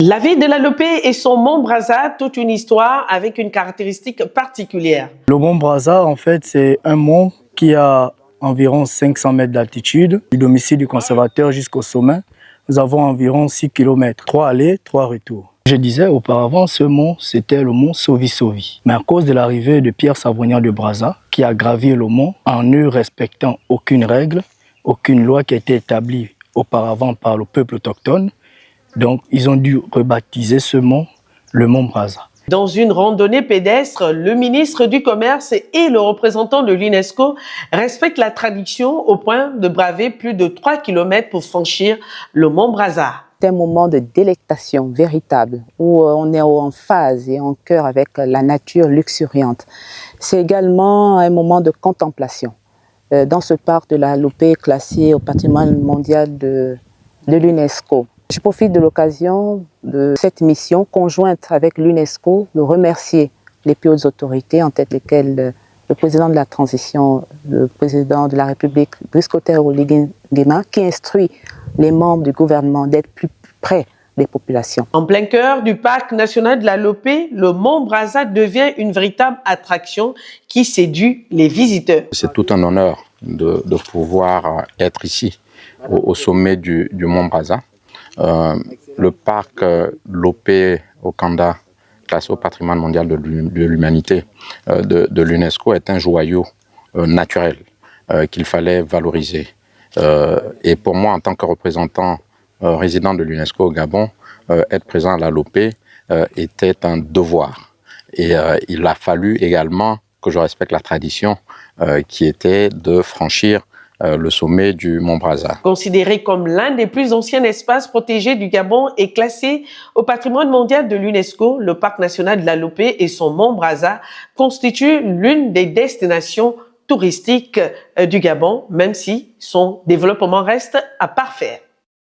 La ville de la Lopé et son mont Brazza, toute une histoire avec une caractéristique particulière. Le mont Brazza, en fait, c'est un mont qui a environ 500 mètres d'altitude. Du domicile du conservateur jusqu'au sommet, nous avons environ 6 km, 3 allées, 3 retours. Je disais auparavant, ce mont, c'était le mont Sovi-Sovi. Mais à cause de l'arrivée de Pierre Savonnier de Brazza, qui a gravi le mont en ne respectant aucune règle, aucune loi qui a été établie auparavant par le peuple autochtone, donc ils ont dû rebaptiser ce mont le mont Brazza. Dans une randonnée pédestre, le ministre du Commerce et le représentant de l'UNESCO respectent la tradition au point de braver plus de 3 km pour franchir le mont Brazza. C'est un moment de délectation véritable où on est en phase et en cœur avec la nature luxuriante. C'est également un moment de contemplation. Dans ce parc de la Lopé classé au patrimoine mondial de l'UNESCO. Je profite de l'occasion de cette mission conjointe avec l'UNESCO de remercier les plus hautes autorités, en tête desquelles le président de la transition, le président de la République, Brice Clotaire Oligui-Nguema, qui instruit les membres du gouvernement d'être plus près des populations. En plein cœur du parc national de la Lopé, le mont Brazza devient une véritable attraction qui séduit les visiteurs. C'est tout un honneur de pouvoir être ici, au sommet du mont Brazza. Le parc Lopé-Okanda, classé au patrimoine mondial de l'humanité de l'UNESCO, est un joyau naturel qu'il fallait valoriser. Et pour moi, en tant que représentant résident de l'UNESCO au Gabon, être présent à la Lopé était un devoir. Et il a fallu également que je respecte la tradition qui était de franchir le sommet du mont Brazza. Considéré comme l'un des plus anciens espaces protégés du Gabon et classé au patrimoine mondial de l'UNESCO, le parc national de la Lopé et son mont Brazza constituent l'une des destinations touristiques du Gabon, même si son développement reste à parfaire.